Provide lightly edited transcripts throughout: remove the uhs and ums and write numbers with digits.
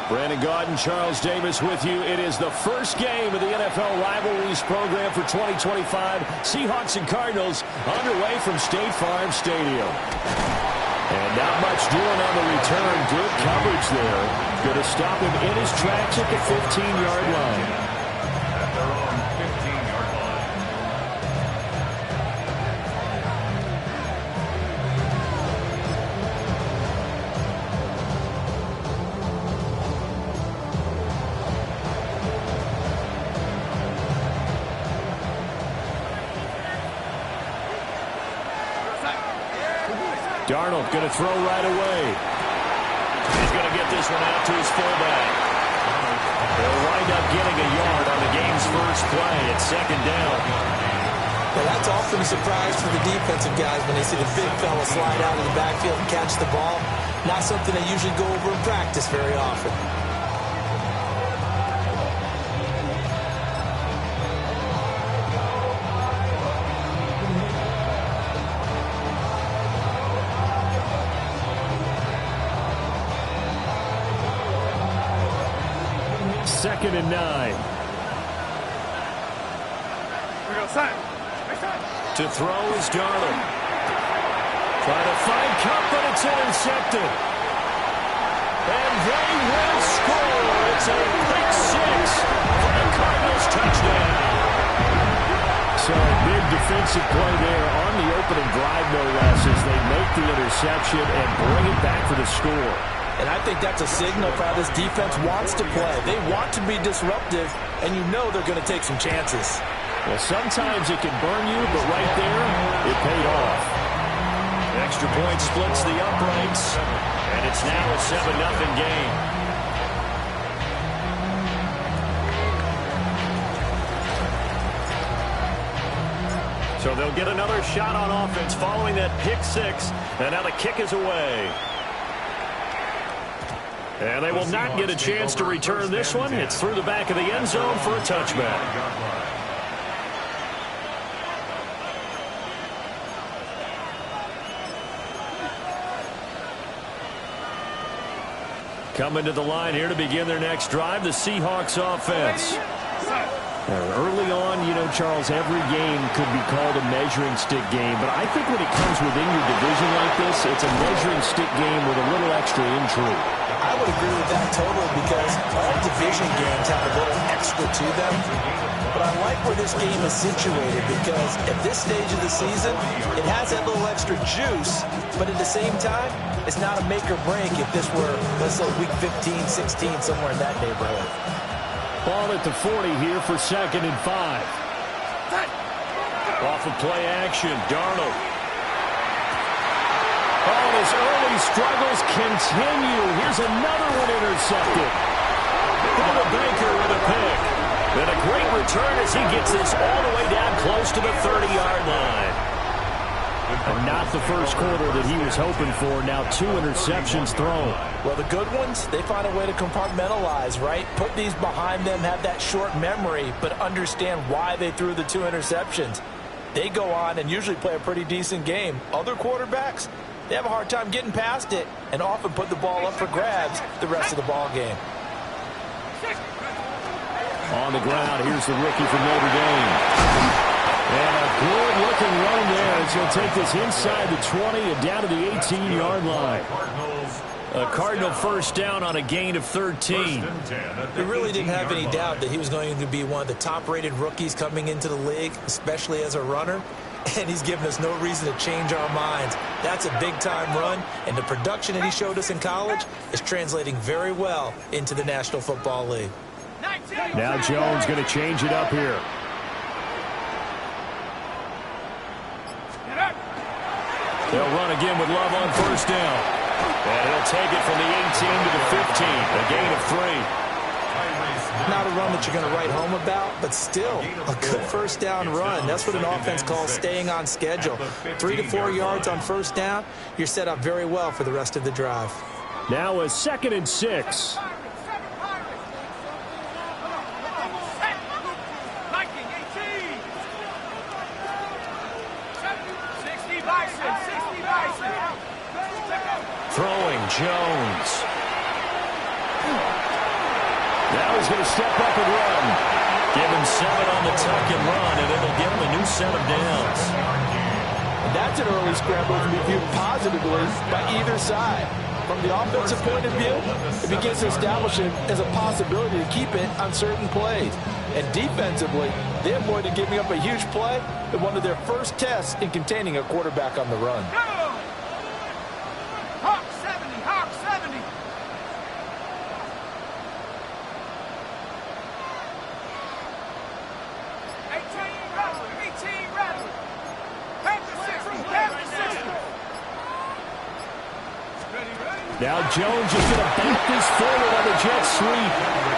Brandon Gaudin, Charles Davis with you. It is the first game of the NFL Rivalries program for 2025. Seahawks and Cardinals underway from State Farm Stadium. And not much doing on the return. Good coverage there. Going to stop him in his tracks at the 15-yard line. Darnold going to throw right away. He's going to get this one out to his fullback. They'll wind up getting a yard on the game's first play. It's second down. Well, that's often a surprise for the defensive guys when they see the big fella slide out of the backfield and catch the ball. Not something they usually go over in practice very often. Second and 9. To throw is Darnold. Trying to find Kupp, but it's intercepted. And they will score. It's a pick six for the Cardinals touchdown. So a big defensive play there on the opening drive, no less, as they make the interception and bring it back for the score. And I think that's a signal for how this defense wants to play. They want to be disruptive, and you know they're going to take some chances. Well, sometimes it can burn you, but right there, it paid off. Extra point splits the uprights, and it's now a 7-0 game. So they'll get another shot on offense following that pick six, and now the kick is away. And they will not get a chance to return this one. It's through the back of the end zone for a touchback. Coming to the line here to begin their next drive, the Seahawks offense. Early on, you know, Charles, every game could be called a measuring stick game, but I think when it comes within your division like this, it's a measuring stick game with a little extra intrigue. I would agree with that totally because all division games have a little extra to them. But I like where this game is situated because at this stage of the season, it has that little extra juice, but at the same time, it's not a make or break if this were, let's say, week 15, 16, somewhere in that neighborhood. Ball at the 40 here for 2nd and 5. Off of play action, Darnold. Oh, his early struggles continue. Here's another one intercepted. Budda Baker with a pick. And a great return as he gets this all the way down close to the 30-yard line. And not the first quarter that he was hoping for. Now 2 interceptions thrown. Well, the good ones, they find a way to compartmentalize, right? Put these behind them, have that short memory, but understand why they threw the 2 interceptions. They go on and usually play a pretty decent game. Other quarterbacks, they have a hard time getting past it and often put the ball up for grabs the rest of the ball game. On the ground, here's the rookie from Notre Dame. And a good-looking run there as he'll take this inside the 20 and down to the 18-yard line. A Cardinal first down on a gain of 13. We really didn't have any doubt that he was going to be one of the top-rated rookies coming into the league, especially as a runner. And he's given us no reason to change our minds. That's a big-time run, and the production that he showed us in college is translating very well into the National Football League. Now Jones going to change it up here. They'll run again with Love on first down. And he'll take it from the 18 to the 15, a gain of 3. Not a run that you're going to write home about, but still a good first down run. That's what an offense calls staying on schedule. 3 to 4 yards on first down, you're set up very well for the rest of the drive. Now a 2nd and 6. Throwing Jones. Now he's going to step up and run. Give him 7 on the tuck and run, and it'll give him a new set of downs. And that's an early scramble to be viewed positively by either side. From the offensive point of view, it begins to establish it as a possibility to keep it on certain plays. And defensively, they avoided giving up a huge play in one of their first tests in containing a quarterback on the run. Hawk 70, Hawk 70. Now Jones is going to back this forward on the jet sweep.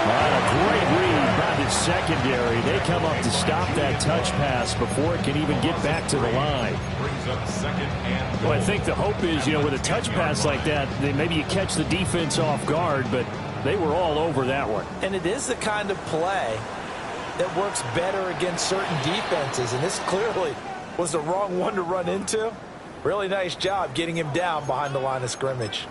A great read by the secondary. They come up to stop that touch pass before it can even get back to the line. Well, I think the hope is, with a touch pass like that, then maybe you catch the defense off guard, but they were all over that one. And it is the kind of play that works better against certain defenses, and this clearly was the wrong one to run into. Really nice job getting him down behind the line of scrimmage.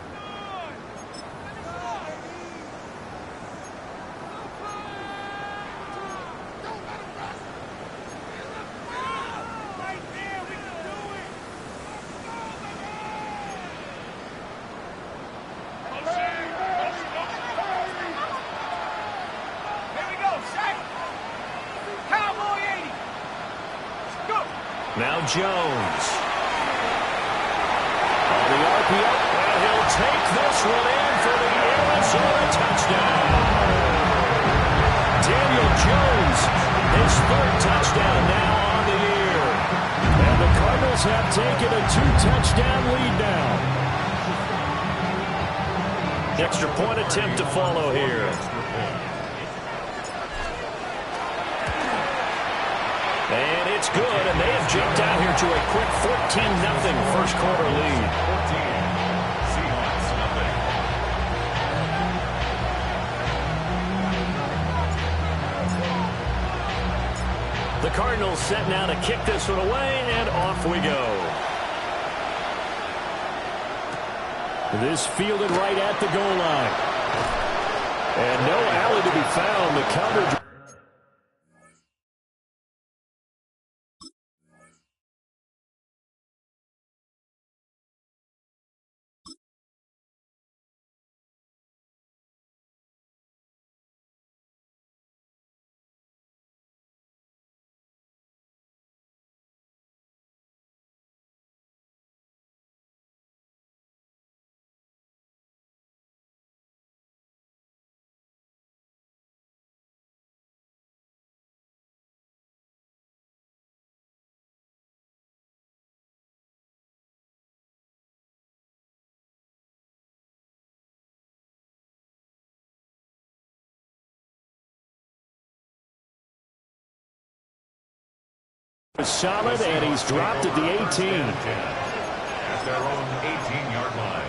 Now Jones. On the RPO, and he'll take this one in for the Arizona touchdown. Daniel Jones, his 3rd touchdown now on the year. And the Cardinals have taken a 2-touchdown lead now. Extra point attempt to follow here. And it's good, and they have jumped out here to a quick 14-0 first quarter lead. The Cardinals set now to kick this one away, and off we go. This fielded right at the goal line. And no alley to be found. The coverage. Solid, and he's dropped at the 18. At their own 18-yard line.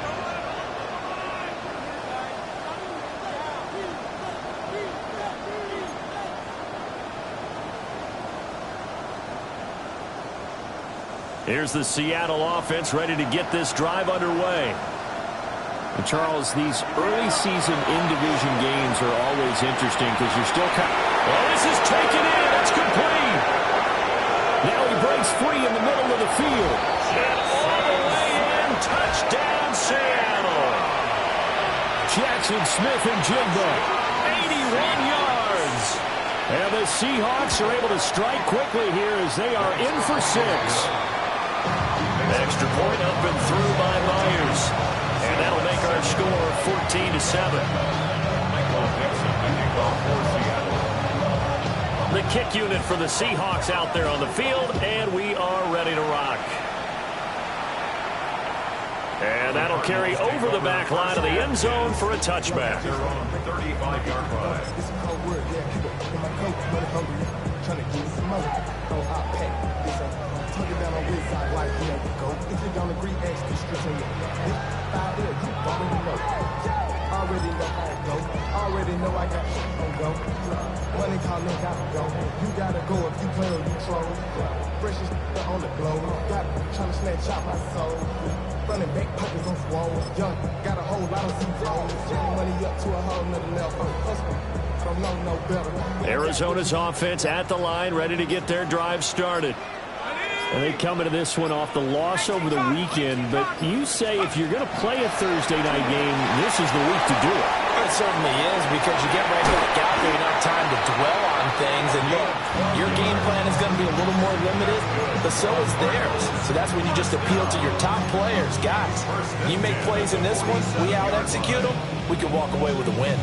Here's the Seattle offense ready to get this drive underway. And Charles, these early season in-division games are always interesting because you're still kind of... Well, this is taken in. It's complete. Now he breaks free in the middle of the field. And all the way in, touchdown Seattle. Jackson Smith and Jigba, 81 yards. And the Seahawks are able to strike quickly here as they are in for 6. Extra point up and through by Myers. And that'll make our score 14-7. The kick unit for the Seahawks out there on the field, and we are ready to rock. And that'll carry over the back line of the end zone for a touchback. Their own 35-yard line. Already know how it go. Already know I got shit on go. Money calling, gotta go. You gotta go if you play or you troll. Fresh as on the glow. Got trying to snatch out my soul. Running back pockets on swole. Young, got a whole lot of C-zones. Money up to a whole nother level. Hustle. don't know no better. Arizona's offense at the line, ready to get their drive started. And they come into this one off the loss over the weekend. But you say if you're going to play a Thursday night game, this is the week to do it. It certainly is, because you get right back out there, enough time to dwell on things. And your game plan is going to be a little more limited, but so is theirs. So that's when you just appeal to your top players. Guys, you make plays in this one, we out-execute them, we can walk away with a win.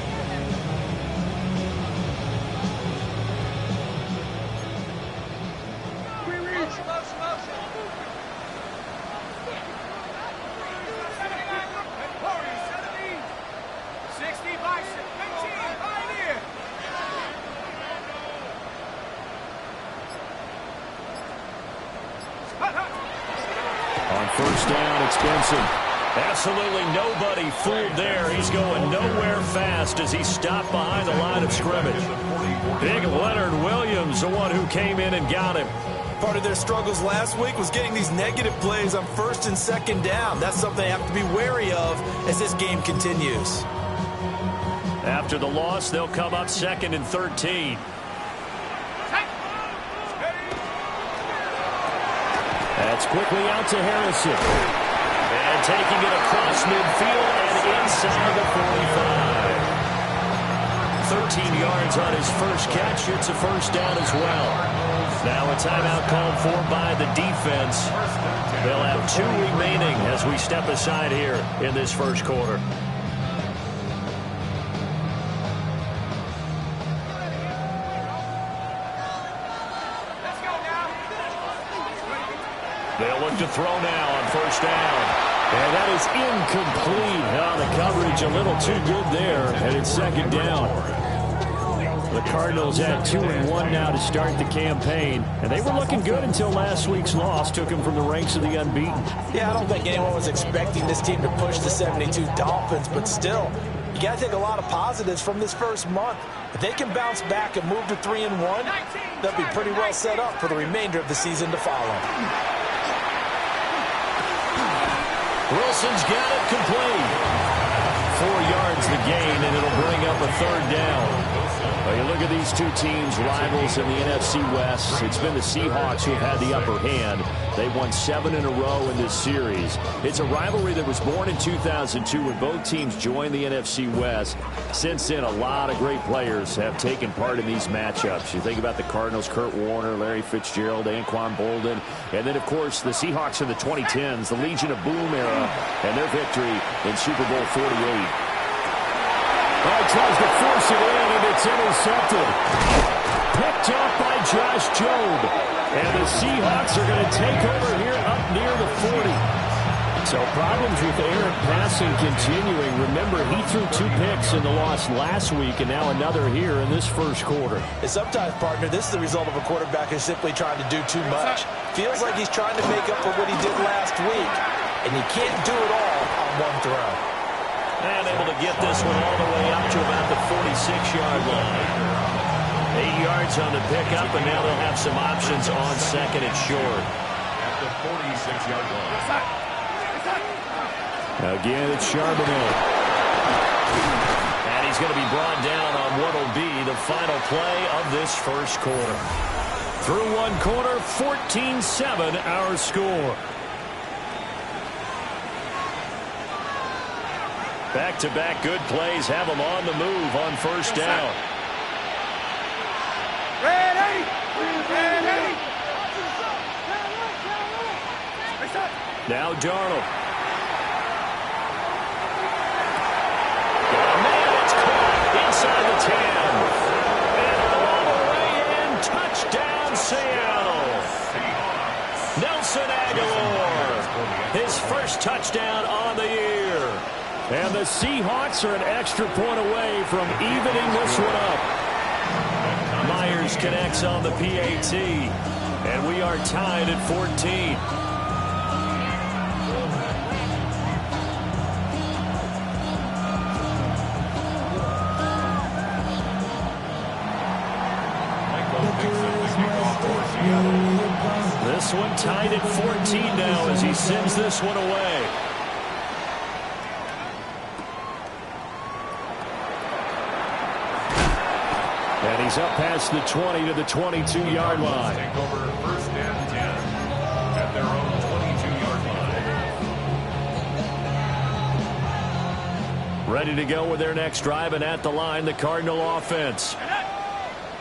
On first down, it's Benson. Absolutely nobody fooled there. He's going nowhere fast as he stopped behind the line of scrimmage. Big Leonard Williams, the one who came in and got him. Part of their struggles last week was getting these negative plays on first and second down. That's something they have to be wary of as this game continues. After the loss, they'll come up 2nd and 13. That's quickly out to Harrison. And taking it across midfield and inside the 45. 13 yards on his first catch. It's a first down as well. Now a timeout called for by the defense. They'll have 2 remaining as we step aside here in this first quarter. They'll look to throw now on first down. And that is incomplete. The coverage a little too good there, and it's 2nd down. The Cardinals at 2-1 now to start the campaign. And they were looking good until last week's loss took them from the ranks of the unbeaten. Yeah, I don't think anyone was expecting this team to push the 72 Dolphins, but still, you got to take a lot of positives from this first month. If they can bounce back and move to 3-1, they'll be pretty well set up for the remainder of the season to follow. Wilson's got it complete. 4 yards the gain, and it'll bring up a 3rd down. Well, you look at these two teams, rivals in the NFC West. It's been the Seahawks who have had the upper hand. They've won 7 in a row in this series. It's a rivalry that was born in 2002 when both teams joined the NFC West. Since then, a lot of great players have taken part in these matchups. You think about the Cardinals, Kurt Warner, Larry Fitzgerald, Anquan Bolden, and then, of course, the Seahawks in the 2010s, the Legion of Boom era, and their victory in Super Bowl 48. Tries to force it in, and it's intercepted. Picked off by Josh Jobe. And the Seahawks are going to take over here up near the 40. So problems with errant passing continuing. Remember, he threw 2 picks in the loss last week, and now another here in this first quarter. And sometimes, partner, this is the result of a quarterback who's simply trying to do too much. Feels like he's trying to make up for what he did last week, and you can't do it all on one throw. And able to get this one all the way up to about the 46-yard line. 8 yards on the pickup, and now they'll have some options on 2nd and short. At the 46-yard line. Again, it's Charbonnet. And he's going to be brought down on what will be the final play of this first quarter. Through one quarter, 14-7 our score. Back-to-back good plays have them on the move on first down. Ready! Ready! Now Darnold. Oh, man, it's caught inside the 10. And all the way in. Touchdown, Seattle. Nelson Aguilar. His first touchdown on the year. And the Seahawks are an extra point away from evening this one up. Myers connects on the PAT. And we are tied at 14. This one tied at 14 now as he sends this one away. And he's up past the 20 to the 22-yard line. Take over first and 10 at their own 22-yard line. Ready to go with their next drive, and at the line, the Cardinal offense.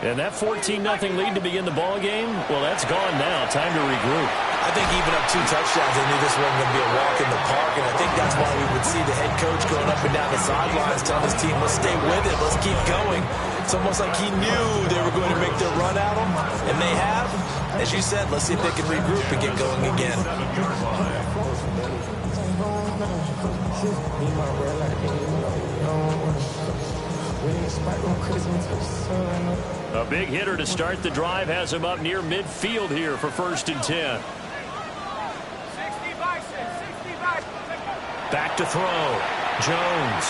And that 14-0 lead to begin the ball game, well, that's gone now. Time to regroup. I think even up 2 touchdowns, they knew this wasn't going to be a walk in the park, and I think that's why we would see the head coach going up and down the sidelines telling his team, let's stay with it, let's keep going. It's almost like he knew they were going to make their run at him, and they have. As you said, let's see if they can regroup and get going again. A big hitter to start the drive has him up near midfield here for first and 10. Back to throw. Jones.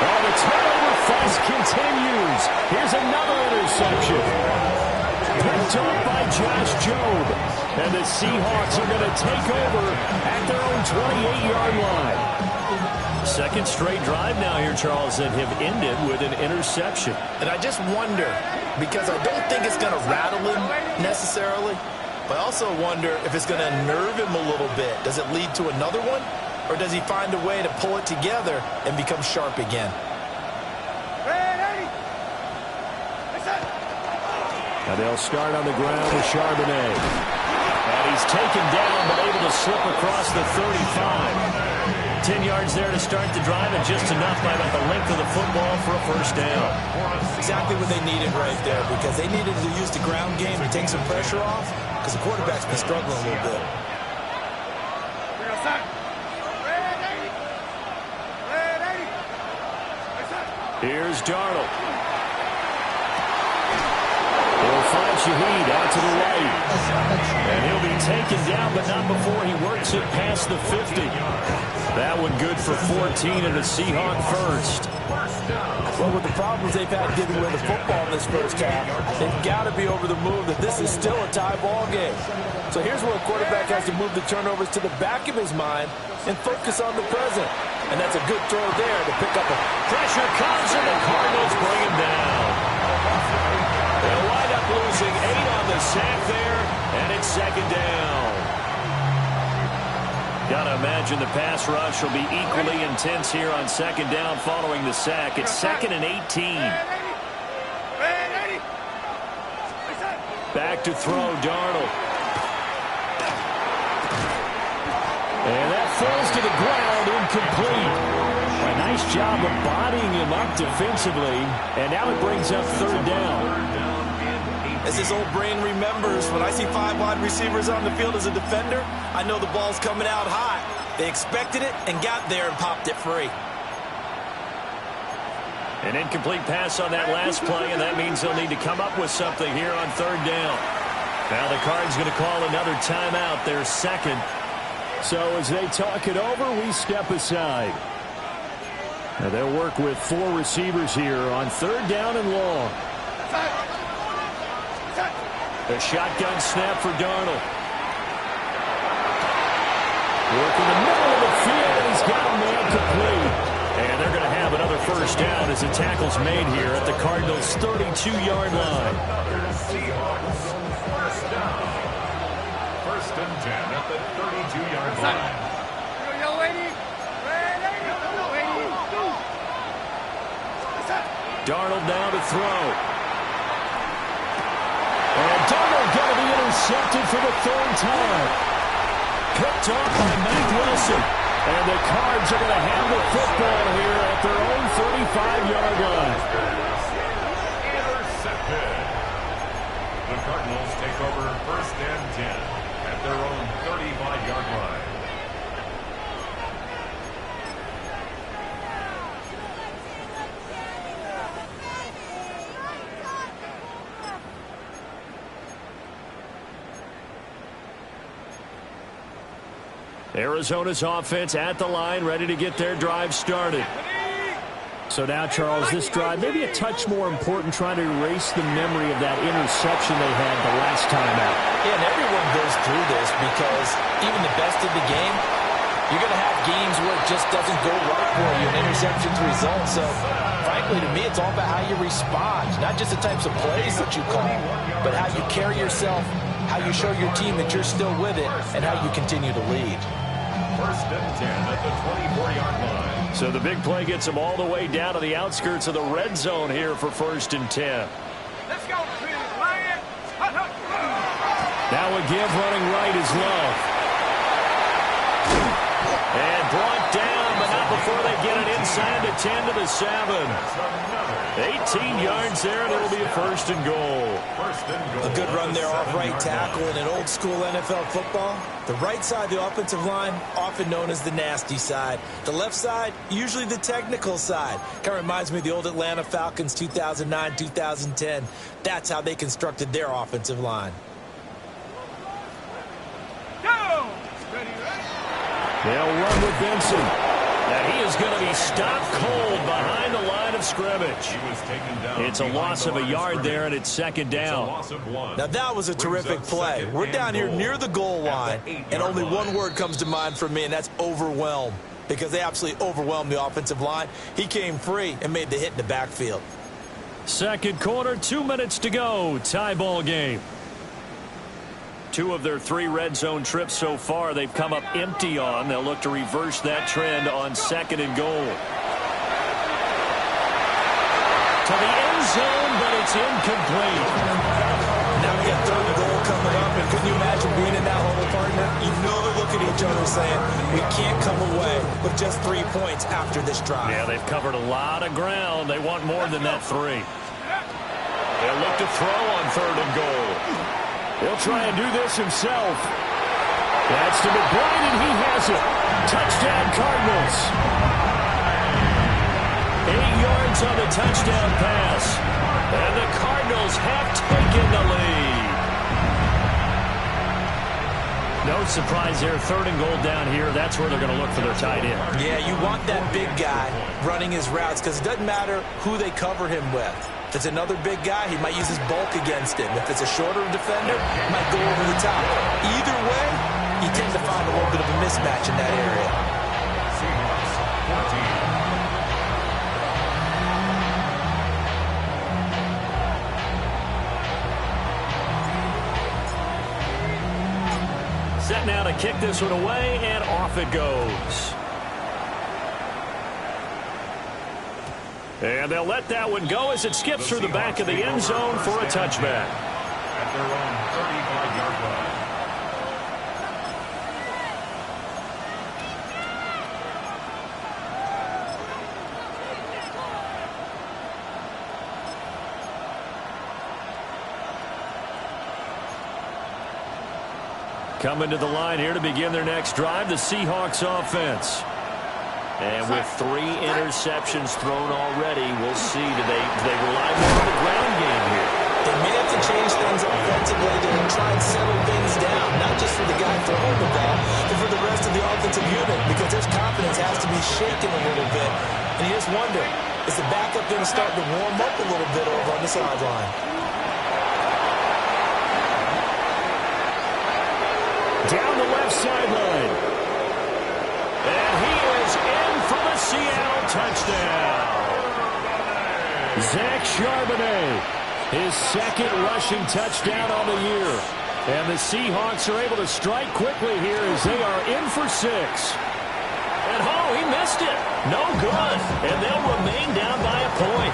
Oh, the turnover fuss continues. Here's another interception. Picked up by Josh Jobe. And the Seahawks are going to take over at their own 28-yard line. Second straight drive now here, Charles, that have ended with an interception. And I just wonder, because I don't think it's going to rattle him necessarily, but I also wonder if it's going to nerve him a little bit. Does it lead to another one? Or does he find a way to pull it together and become sharp again? And they'll start on the ground with Charbonnet. And he's taken down, but able to slip across the 35. 10 yards there to start the drive, and just enough by about the length of the football for a first down. Exactly what they needed right there, because they needed to use the ground game to take some pressure off, because the quarterback's been struggling a little bit. Here's Darnold. He'll find Shaheed out to the right. And he'll be taken down, but not before he works it past the 50. That one good for 14 and a Seahawk first. Well, with the problems they've had getting rid of football in this first half, they've got to be over the move that this is still a tie ball game. So here's where a quarterback has to move the turnovers to the back of his mind and focus on the present. And that's a good throw there to pick up a... Pressure comes, and the Cardinals bring him down. They'll wind up losing 8 on the sack there, and it's second down. Got to imagine the pass rush will be equally intense here on second down following the sack. It's second and 18. Back to throw, Darnold. And that falls to the ground, incomplete. A nice job of bodying him up defensively, and now it brings up third down. As his old brain remembers, when I see 5 wide receivers on the field as a defender, I know the ball's coming out hot. They expected it and got there and popped it free. An incomplete pass on that last play, and that means they'll need to come up with something here on third down. Now the Cards going to call another timeout, their second. So as they talk it over, we step aside. Now they'll work with 4 receivers here on third down and long. A shotgun snap for Darnold. Working the middle of the field, and he's got him incomplete. And they're going to have another first down as the tackle's made here at the Cardinals' 32-yard line. First down. First and 10 at the 32-yard line. Darnold now to throw. And Darnold going to be intercepted for the 3rd time. Picked off by Matt Wilson. And the Cards are going to have the football here at their own 35-yard line. Intercepted. The Cardinals take over first and 10 at their own 35-yard line. Arizona's offense at the line, ready to get their drive started. So now, Charles, this drive maybe a touch more important, trying to erase the memory of that interception they had the last time out. Yeah, and everyone goes through this because even the best of the game, You're going to have games where it just doesn't go right for you, and interceptions result. So, frankly, to me, it's all about how you respond. Not just the types of plays that you call, but how you carry yourself, how you show your team that you're still with it, and how you continue to lead. First and 10 at the 24-yard line. So the big play gets them all the way down to the outskirts of the red zone here for first and 10. Let's go, Lions. Now a give running right is Love. And brought down, but not before they get it inside the 10 to the 7. 18 yards there, and it'll be a first and goal. A good run there off right tackle. In an old-school NFL football, the right side of the offensive line, often known as the nasty side. The left side, usually the technical side. Kind of reminds me of the old Atlanta Falcons 2009-2010. That's how they constructed their offensive line. They'll run with Benson. Now he is going to be stopped cold behind the line of scrimmage. It's a loss of a yard there, and it's second down. Now that was a terrific play. We're down here near the goal line, and only one word comes to mind for me, and that's overwhelmed, because they absolutely overwhelmed the offensive line. He came free and made the hit in the backfield. Second quarter, 2 minutes to go. Tie ball game. 2 of their 3 red zone trips so far they've come up empty on. They'll look to reverse that trend on second and goal. To the end zone, but it's incomplete. Now we got third and goal coming up, and can you imagine being in that hole, partner? You know they're looking at each other saying, we can't come away with just 3 points after this drive. Yeah, they've covered a lot of ground. They want more than that 3. They'll look to throw on third and goal. He'll try and do this himself. That's to McBride, and he has it. Touchdown, Cardinals. 8 yards on the touchdown pass. And the Cardinals have taken the lead. No surprise there. Third and goal down here. That's where they're going to look for their tight end. Yeah, you want that big guy running his routes because it doesn't matter who they cover him with. If it's another big guy, he might use his bulk against him. If it's a shorter defender, he might go over the top. Either way, you tend to find a little bit of a mismatch in that area. Set now to kick this one away, and off it goes. And they'll let that one go as it skips through the back of the end zone for a touchback. At their own 35-yard line. Coming to the line here to begin their next drive, the Seahawks offense. And with 3 interceptions thrown already, we'll see. Do they rely more on the ground game here? They may have to change things offensively to try and settle things down, not just for the guy throwing the ball, but for the rest of the offensive unit, because their confidence has to be shaken a little bit. And you just wonder, is the backup going to start to warm up a little bit over on the sideline? Down the left sideline. And he is in for the Seattle touchdown. Zach Charbonnet, his second rushing touchdown on the year. And the Seahawks are able to strike quickly here as they are in for 6. And oh, he missed it. No good. And they'll remain down by a point.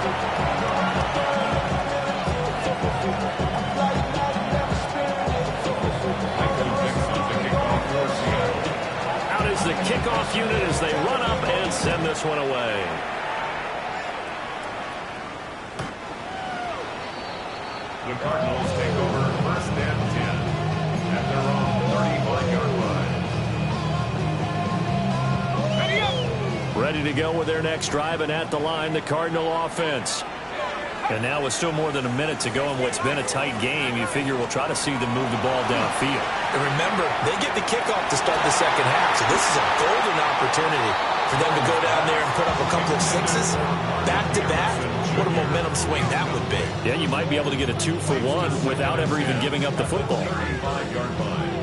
Out is the kickoff unit as they run up and send this one away. The Cardinals take over first and 10 at their own 35-yard line. Ready to go with their next drive, and at the line, the Cardinal offense. And now with still more than a minute to go in what's been a tight game, you figure we'll try to see them move the ball downfield. And remember, they get the kickoff to start the second half, so this is a golden opportunity for them to go down there and put up a couple of 6s back-to-back. What a momentum swing that would be. Yeah, you might be able to get a 2-for-1 without ever even giving up the football. 35-yard line.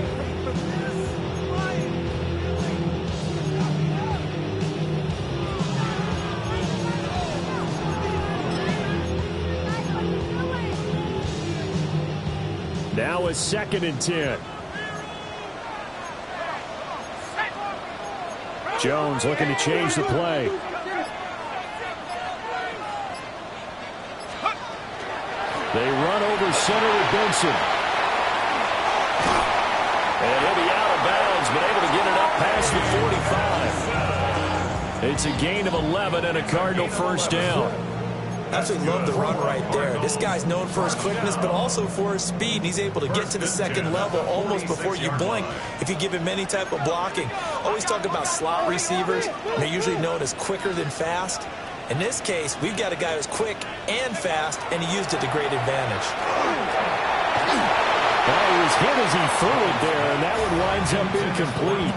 Now a 2nd and 10. Jones looking to change the play. They run over center with Benson. And he'll be out of bounds, but able to get it up past the 45. It's a gain of 11 and a Cardinal first down. Absolutely love the run right there. This guy's known for his quickness, but also for his speed. And he's able to get to the second level almost before you blink if you give him any type of blocking. Always talk about slot receivers. They're usually known as quicker than fast. In this case, we've got a guy who's quick and fast, and he used it to great advantage. Well, he was hit as he threw it there, and that one winds up incomplete.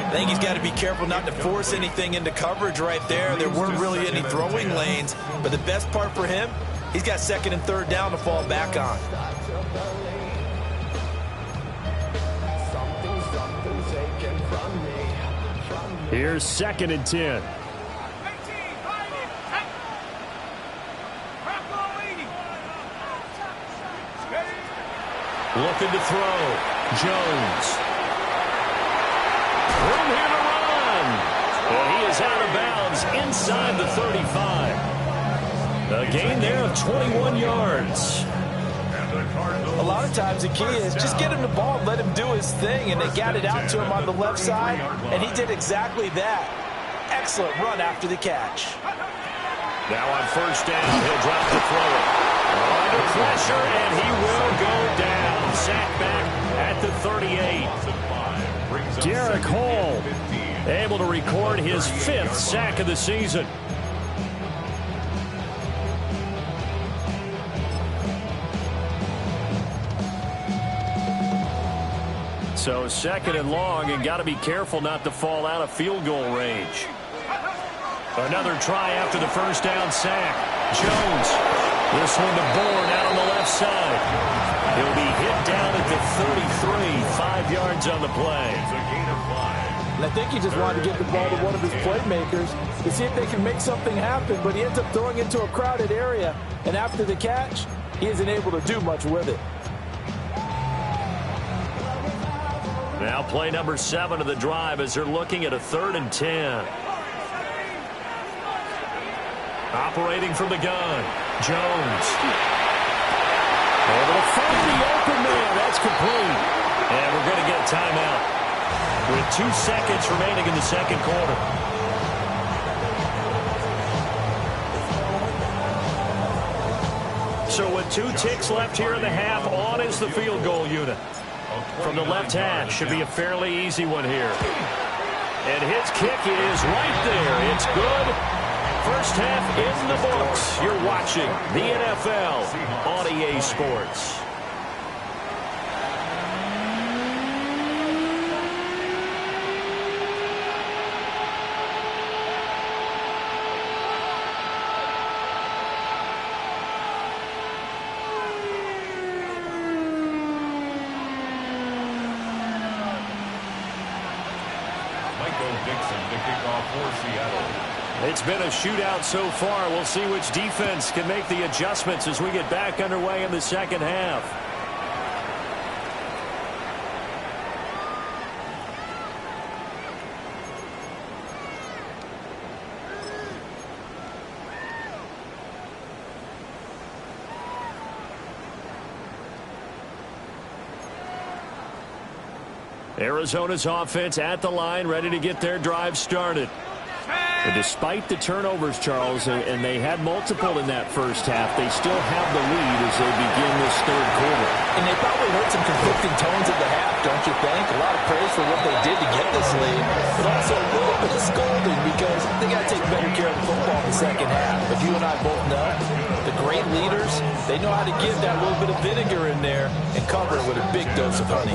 I think he's got to be careful not to force anything into coverage right there. There weren't really any throwing lanes, but the best part for him, he's got 2nd and 3rd down to fall back on. Here's 2nd and 10. Looking to throw. Jones. Room here to run. And he is out of bounds inside the 35. A gain there of 21 yards. A lot of times the key is just get him the ball and let him do his thing, and they got it out to him on the left side, and he did exactly that. Excellent run after the catch. Now on first down, he'll drop the throw. Under pressure, and he will go down. Sack back at the 38. Derek Hall able to record his 5th sack of the season. So 2nd and long, and got to be careful not to fall out of field goal range. Another try after the first down sack. Jones. This one to Bourne out on the left side. He'll be hit down at the 33. 5 yards on the play. And I think he just wanted to get the ball to one of his playmakers to see if they can make something happen, but he ends up throwing into a crowded area, and after the catch, he isn't able to do much with it. Now play number 7 of the drive as they're looking at a 3rd and 10. Operating from the gun. Jones. Able to find the open man. That's complete. And we're going to get a timeout with 2 seconds remaining in the second quarter. So with 2 ticks left here in the half, on is the field goal unit. From the left hash, should be a fairly easy one here. And his kick is right there. It's good. First half in the books. You're watching the NFL on EA Sports. It's been a shootout so far. We'll see which defense can make the adjustments as we get back underway in the second half. Arizona's offense at the line, ready to get their drive started. And despite the turnovers, Charles, and they had multiple in that first half, they still have the lead as they begin this third quarter. And they probably heard some conflicting tones at the half, don't you think? A lot of praise for what they did to get this lead, but also a little bit of scolding because they got to take better care of the football in the second half. But you and I both know the great leaders, they know how to give that little bit of vinegar in there and cover it with a big dose of honey.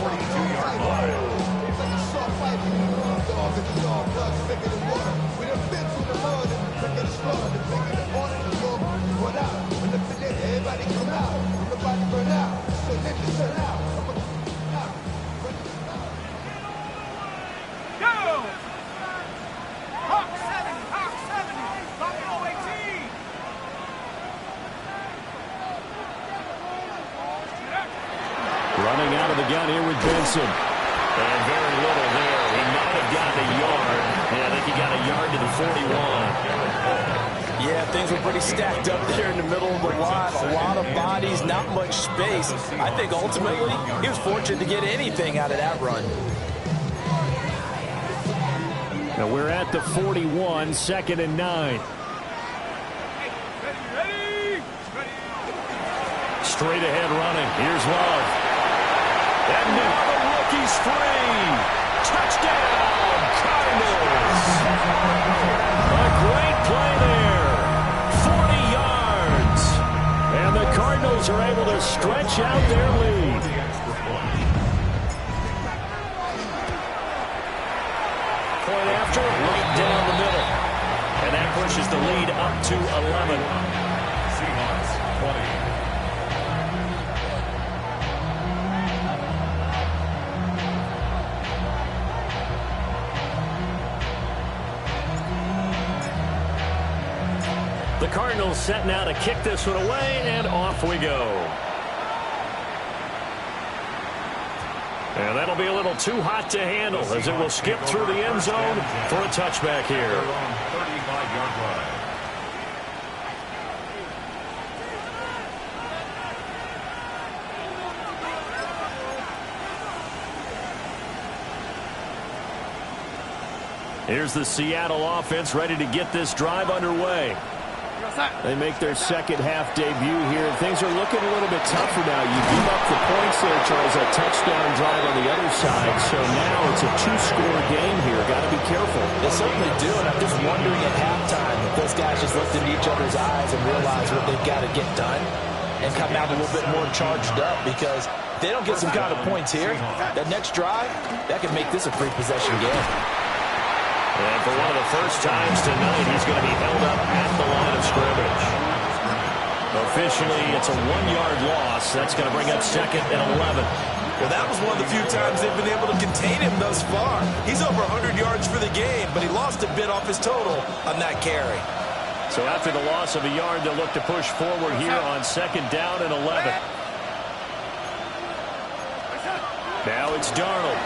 Running out of the gun here with Benson. And very little there. He might have gotten a yard. Yeah, I think he got a yard to the 41. Yeah, things were pretty stacked up there in the middle of the line. A lot of bodies, not much space. I think ultimately he was fortunate to get anything out of that run. Now we're at the 41, 2nd and 9. Straight ahead running. Here's Love. And now the rookie's free. Touchdown, Cardinals. A great play there. 40 yards. And the Cardinals are able to stretch out their lead. Point after, right down the middle. And that pushes the lead up to 11. Seahawks 20. The Cardinals setting out to kick this one away, and off we go. And that'll be a little too hot to handle as it will skip through the end zone for a touchback here. 35-yard line. Here's the Seattle offense ready to get this drive underway. They make their second half debut here. Things are looking a little bit tougher now. You give up the points there, Charles, a touchdown drive on the other side. So now it's a two-score game here. Got to be careful. They certainly do, and I'm just wondering at halftime if those guys just looked into each other's eyes and realized what they've got to get done and come out a little bit more charged up, because if they don't get some kind of points here, that next drive, that could make this a three-possession game. And for one of the first times tonight, he's going to be held up at the line of scrimmage. Officially, it's a 1-yard loss. That's going to bring up 2nd and 11. Well, that was one of the few times they've been able to contain him thus far. He's over 100 yards for the game, but he lost a bit off his total on that carry. So after the loss of a yard, they'll look to push forward here on 2nd down and 11. Now it's Darnold.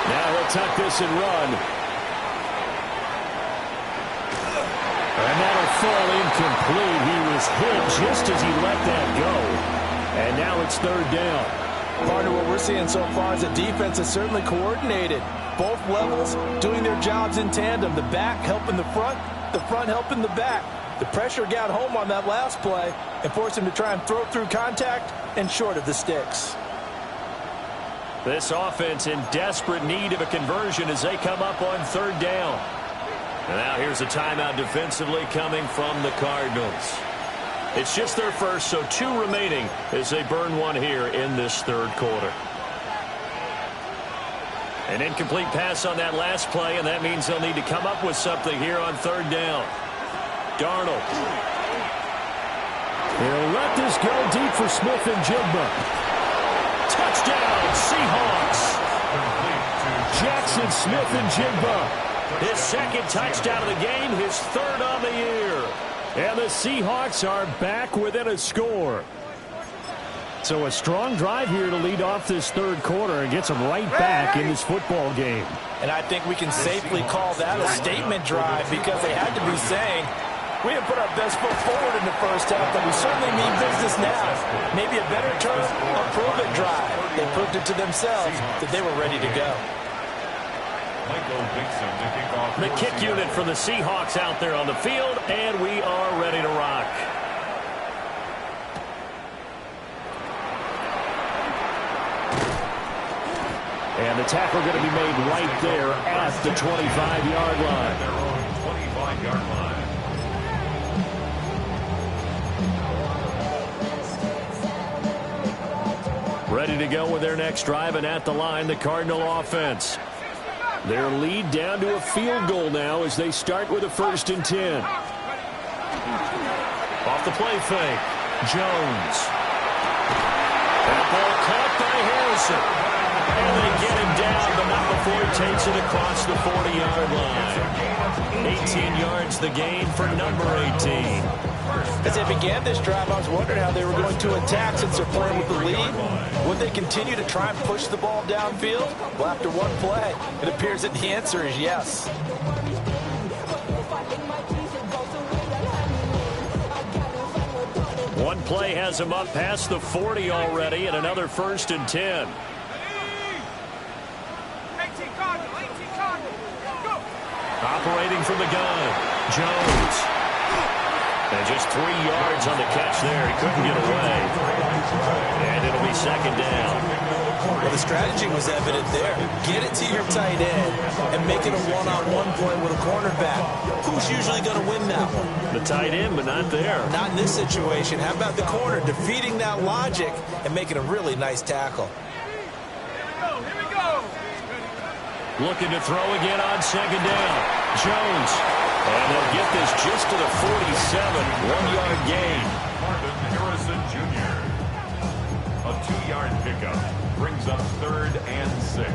Now he'll tuck this and run. And that'll fall incomplete. He was hit just as he let that go. And now it's 3rd down. Partner, what we're seeing so far is the defense is certainly coordinated. Both levels doing their jobs in tandem. The back helping the front helping the back. The pressure got home on that last play and forced him to try and throw through contact and short of the sticks. This offense in desperate need of a conversion as they come up on 3rd down. And now here's a timeout defensively coming from the Cardinals. It's just their first, so 2 remaining as they burn one here in this 3rd quarter. An incomplete pass on that last play, and that means they'll need to come up with something here on 3rd down. Darnold. He'll let this go deep for Smith and Jigba. Touchdown, Seahawks. Jackson Smith and Jigba. His 2nd touchdown of the game, his 3rd on the year. And the Seahawks are back within a score. So a strong drive here to lead off this 3rd quarter and gets them right back in this football game. And I think we can safely call that a statement drive, because they had to be saying, we have put our best foot forward in the first half, but we certainly mean business now. Maybe a better term, a prove-it drive. They proved it to themselves that they were ready to go. The kick unit for the Seahawks out there on the field, and we are ready to rock. And the tackle going to be made right there at the 25-yard line. Their own 25-yard line. Ready to go with their next drive, and at the line, the Cardinal offense. Their lead down to a field goal now as they start with a 1st and 10. Off the play fake, Jones. That ball caught by Harrison. And they get him down, but not before he takes it across the 40-yard line. 18 yards the gain for number 18. As they began this drive, I was wondering how they were going to attack since they're playing with the lead. Would they continue to try and push the ball downfield? Well, after one play, it appears that the answer is yes. One play has him up past the 40 already, and another 1st and 10. 18 Cardinal, 18 Cardinal. Go. Operating from the gun, Jones. And just 3 yards on the catch there. He couldn't get away. And it'll be 2nd down. Well, the strategy was evident there. Get it to your tight end and make it a one-on-one play with a cornerback. Who's usually going to win that one? The tight end, but not there. Not in this situation. How about the corner defeating that logic and making a really nice tackle? Here we go. Looking to throw again on 2nd down. Jones. And they'll get this just to the 47. 1-yard gain. Marvin Harrison Jr. A 2-yard pickup brings up 3rd and 6.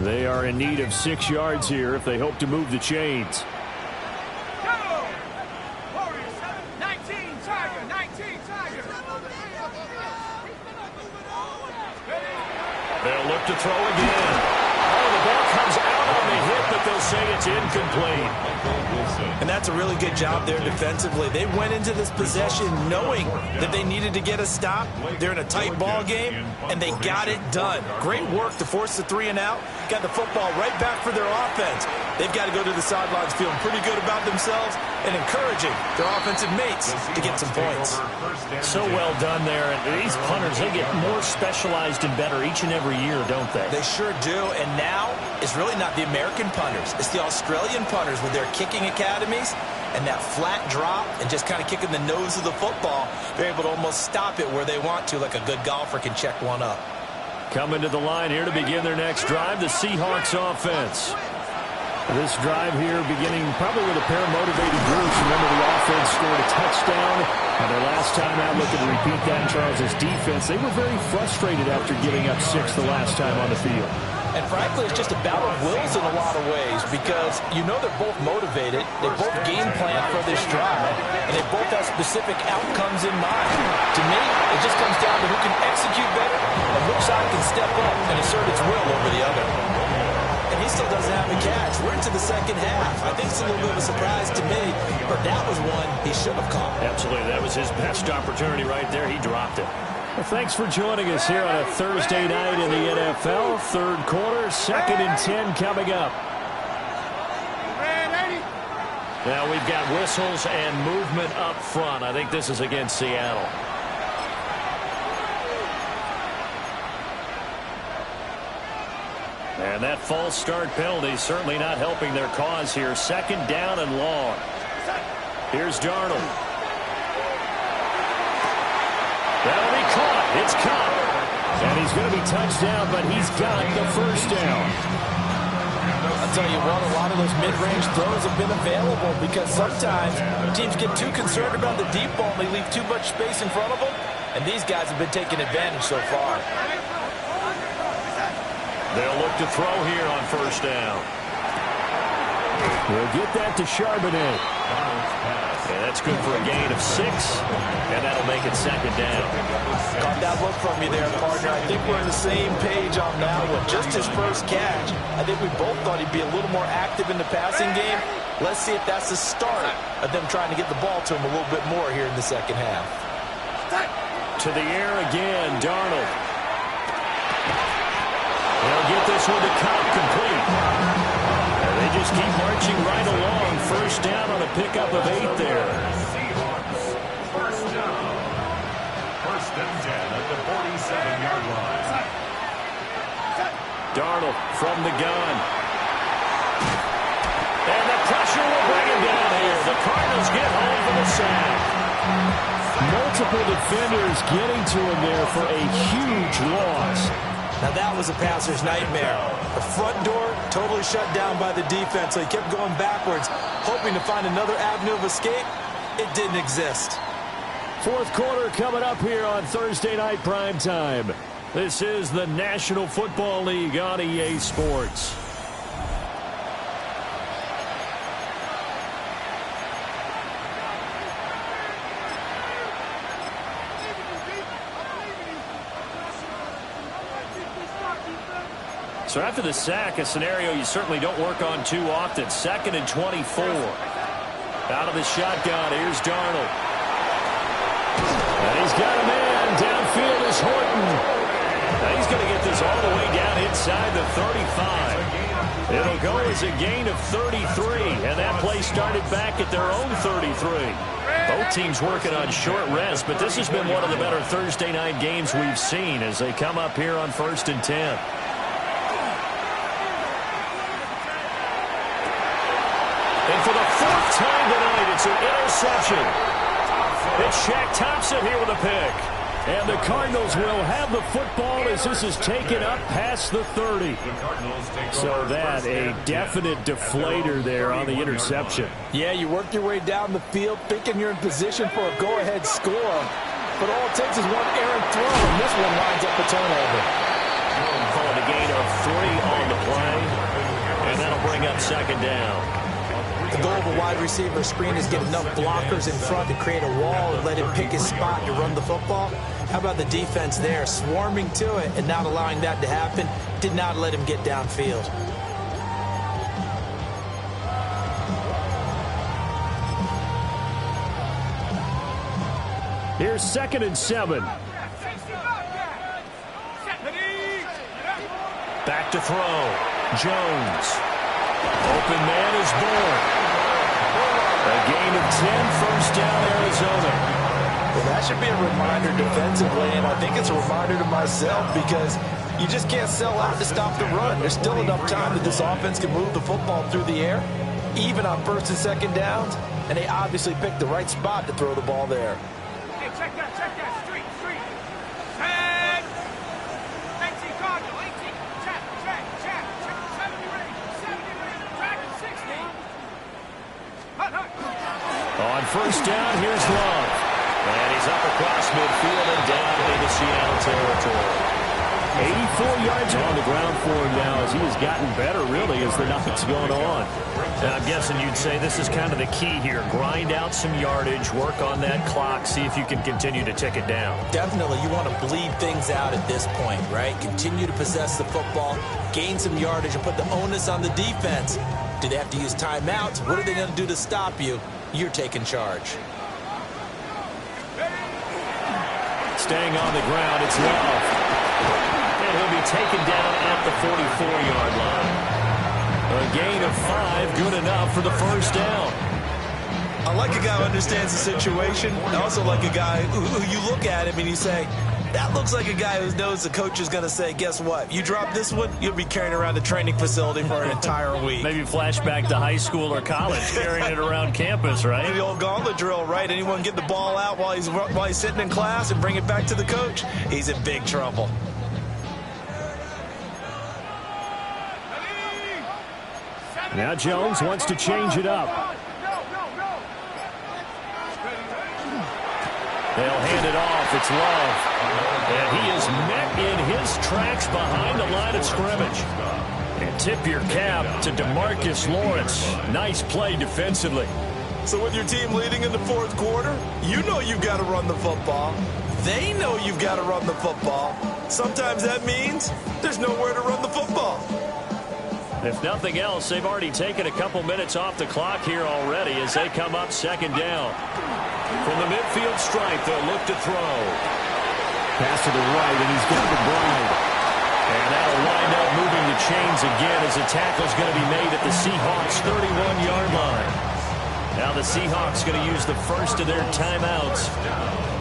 They are in need of 6 yards here if they hope to move the chains. Go. Warriors, 19 Tiger, 19 Tiger. They'll look to throw again. Oh, the ball comes out on the hit, but they'll say it's incomplete. And that's a really good job there defensively. They went into this possession knowing that they needed to get a stop. They're in a tight ball game, and they got it done. Great work to force the 3 and out. Got the football right back for their offense. They've got to go to the sidelines feeling pretty good about themselves and encouraging their offensive mates to get some points. So well done there. And these punters, they get more specialized and better each and every year, don't they? They sure do. And now it's really not the American punters. It's the Australian punters with their kicking academies and that flat drop and just kind of kicking the nose of the football. They're able to almost stop it where they want to, like a good golfer can check one up. Coming to the line here to begin their next drive, the Seahawks offense. This drive here beginning probably with a pair of motivated groups. Remember, the offense scored a touchdown. And their last time out, looking to repeat that in Charles' defense. They were very frustrated after giving up 6 the last time on the field. And frankly, it's just a battle of wills in a lot of ways because you know they're both motivated. They both game plan for this drive, and they both have specific outcomes in mind. To me, it just comes down to who can execute better and which side can step up and assert its will over the other. And he still doesn't have a catch. We're into the second half. I think it's a little bit of a surprise to me, but that was one he should have caught. Absolutely. That was his best opportunity right there. He dropped it. Well, thanks for joining us here on a Thursday night in the NFL. Third quarter, 2nd and 10 coming up. Now we've got whistles and movement up front. I think this is against Seattle. And that false start penalty certainly not helping their cause here. 2nd down and long. Here's Darnold. That'll be caught. It's caught. And he's going to be touched down, but he's got the 1st down. I'll tell you what, a lot of those mid-range throws have been available because sometimes teams get too concerned about the deep ball and they leave too much space in front of them. And these guys have been taking advantage so far. They'll look to throw here on 1st down. We'll get that to Charbonnet. And that's good for a gain of 6. And that'll make it 2nd down. Caught that look from you there, partner. I think we're on the same page on that one. Just his first catch. I think we both thought he'd be a little more active in the passing game. Let's see if that's the start of them trying to get the ball to him a little bit more here in the second half. To the air again, Darnold. They'll get this one to Cobb complete. And they just keep marching right along. 1st down on a pickup of 8 there. Seahawks, 1st down. 1st and 10 at the 47-yard line. Darnold from the gun. And the pressure will bring him down here. The Cardinals get home for the sack. Multiple defenders getting to him there for a huge loss. Now that was a passer's nightmare. The front door totally shut down by the defense, so he kept going backwards, hoping to find another avenue of escape. It didn't exist. 4th quarter coming up here on Thursday Night Primetime. This is the National Football League on EA Sports. So after the sack, a scenario you certainly don't work on too often. 2nd and 24. Out of the shotgun, here's Darnold. And he's got a man. Downfield is Horton. Now he's going to get this all the way down inside the 35. It'll go as a gain of 33, and that play started back at their own 33. Both teams working on short rest, but this has been one of the better Thursday night games we've seen as they come up here on 1st and 10. And for the 4th time tonight, it's an interception. It's Shaq Thompson here with a pick. And the Cardinals will have the football as this is taken up past the 30. So that a definite deflator there on the interception. Yeah, you work your way down the field thinking you're in position for a go-ahead score. But all it takes is one errant throw, and this one winds up a turnover. Calling a gain of 3 on the play. And that'll bring up 2nd down. The goal of a wide receiver screen is get enough blockers in front to create a wall and let him pick his spot to run the football. How about the defense there, swarming to it and not allowing that to happen? Did not let him get downfield. Here's 2nd and 7. Back to throw. Jones. Open man is born. A gain of 10, 1st down, Arizona. Well, that should be a reminder defensively, and I think it's a reminder to myself because you just can't sell out to stop the run. There's still enough time that this offense can move the football through the air, even on 1st and 2nd downs, and they obviously picked the right spot to throw the ball there. Hey, check that, street. Tag! 19 Cardinal, 18, check, 70 ring, track 60. Hut. On 1st down, here's Love. And he's up across midfield and down into Seattle territory. 84 yards on the ground for him now as he has gotten better, really, as the night's gone on. And I'm guessing you'd say this is kind of the key here. Grind out some yardage, work on that clock, see if you can continue to tick it down. Definitely, you want to bleed things out at this point, right? Continue to possess the football, gain some yardage, and put the onus on the defense. Do they have to use timeouts? What are they going to do to stop you? You're taking charge. Staying on the ground, it's Love. And he'll be taken down at the 44-yard line. A gain of 5, good enough for the 1st down. I like a guy who understands the situation. I also like a guy who you look at him and you say, that looks like a guy who knows the coach is going to say, guess what? You drop this one, you'll be carrying around the training facility for an entire week. Maybe flashback to high school or college, carrying it around campus, right? The old gauntlet drill, right? Anyone get the ball out while he's sitting in class and bring it back to the coach? He's in big trouble. Now Jones wants to change it up. They'll hand it off. It's Love. And he is met in his tracks behind the line of scrimmage. And tip your cap to DeMarcus Lawrence. Nice play defensively. So with your team leading in the 4th quarter, you know you've got to run the football. They know you've got to run the football. Sometimes that means there's nowhere to run the football. If nothing else, they've already taken a couple minutes off the clock here already as they come up 2nd down. From the midfield stripe, they'll look to throw. Pass to the right, and he's got McBride. And that'll wind up moving the chains again as the tackle's going to be made at the Seahawks' 31-yard line. Now the Seahawks going to use the first of their timeouts.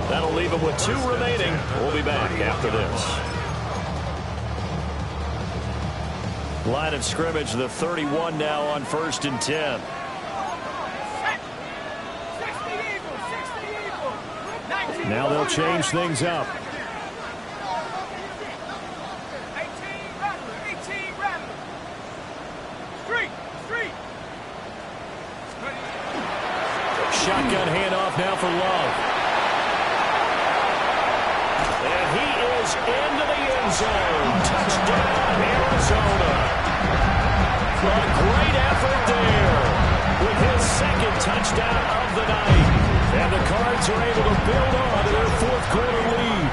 That'll leave them with 2 remaining. We'll be back after this. Line of scrimmage, the 31 now on 1st and 10. Now they'll change things up. 18 Rattler. Street. Shotgun handoff now for Love. And he is into the end zone. Touchdown, Arizona. A great effort there with his 2nd touchdown of the night. And the Cards are able to build on to their 4th quarter lead.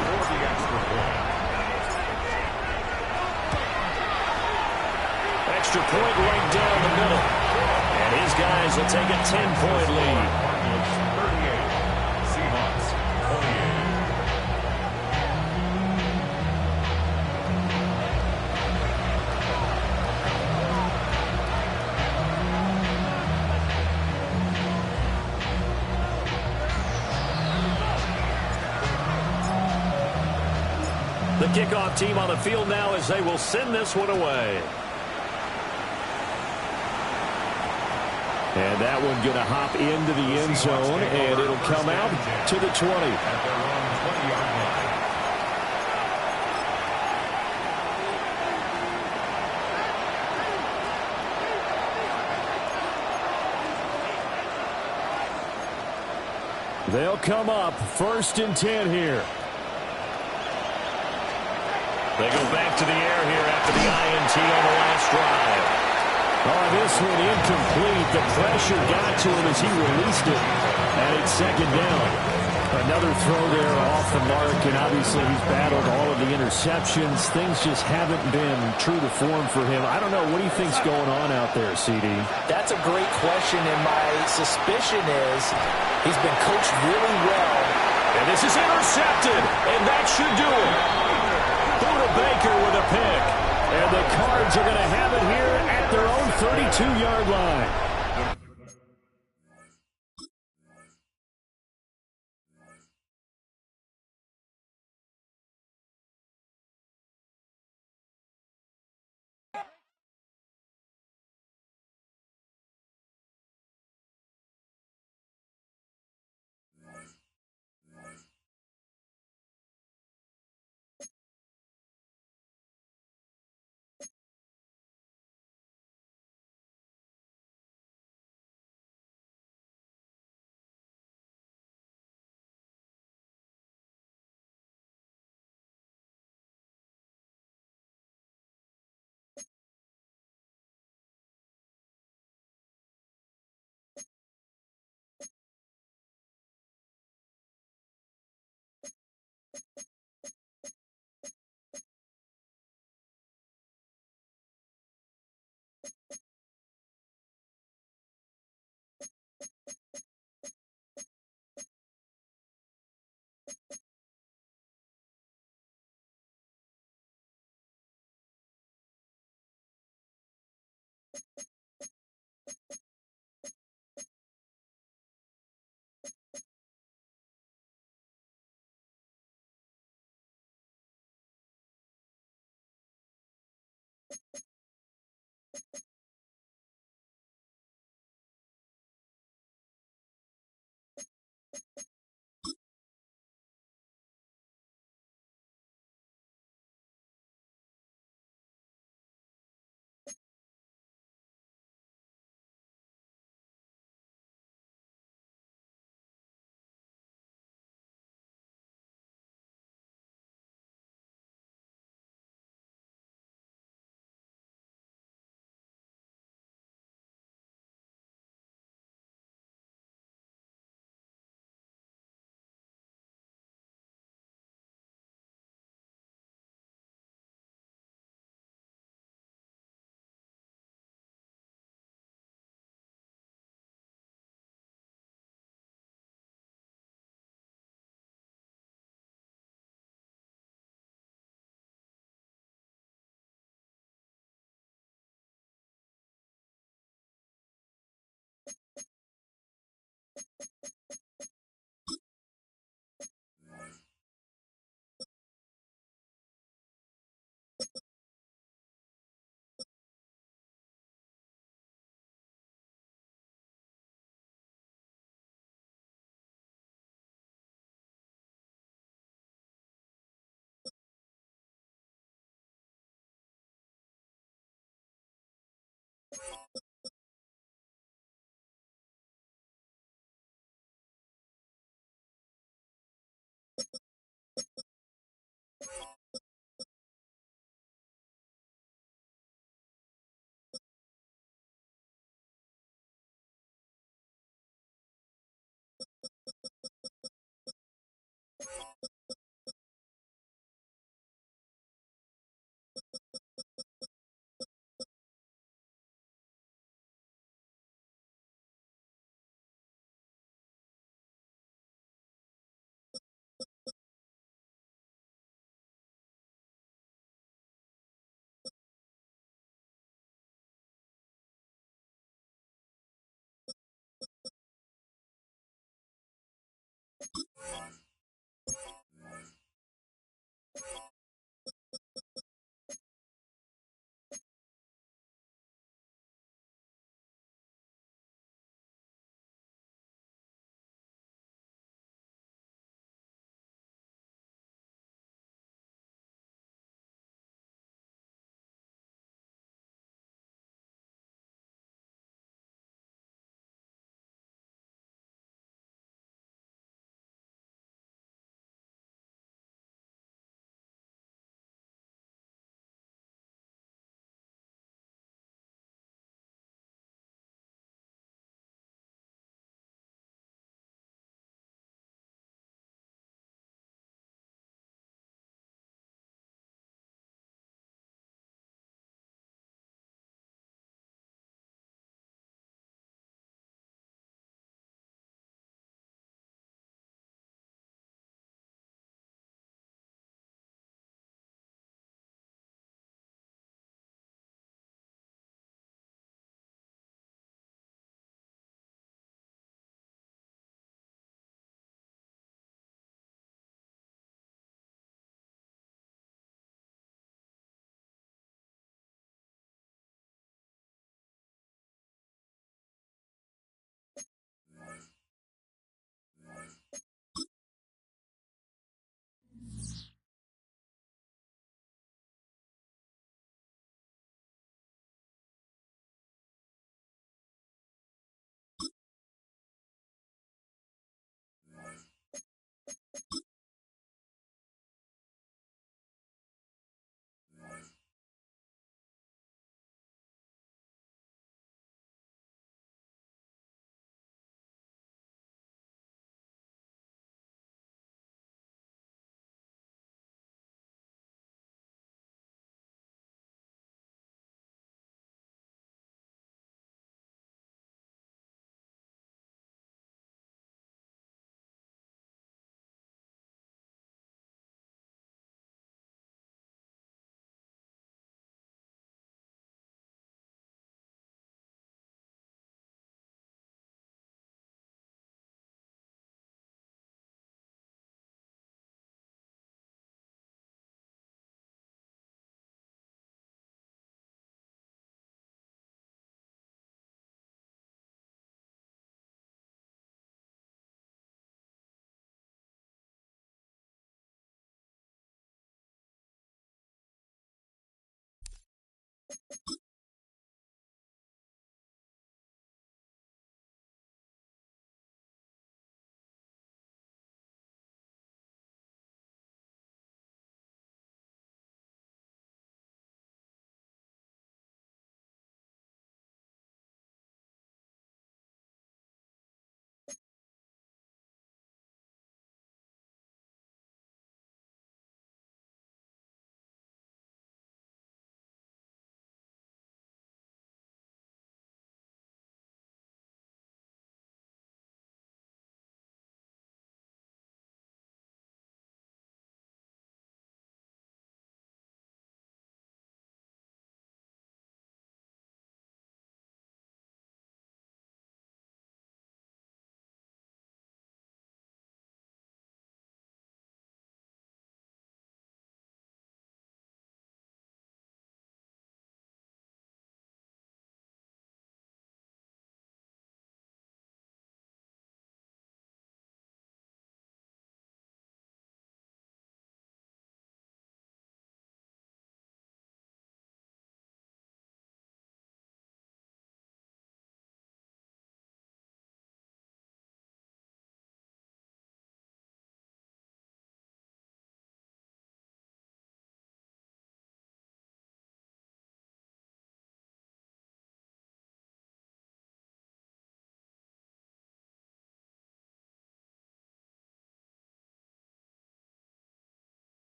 extra point right down the middle. And his guys will take a 10-point lead. Cardinals 38, Seahawks 28. The kickoff team on the field now as they will send this one away. And that one going to hop into the end zone, and it'll come out to the 20. At their own 20-yard line. They'll come up 1st and 10 here. They go back to the air here after the INT on the last drive. Oh, this one incomplete. The pressure got to him as he released it. And it's 2nd down. Another throw there off the mark, and obviously he's battled all of the interceptions. Things just haven't been true to form for him. I don't know. What do you think's going on out there, CD? That's a great question, and my suspicion is he's been coached really well. And this is intercepted, and that should do it. Buda Baker with a pick. And the Cards are going to have it here at their own 32-yard line.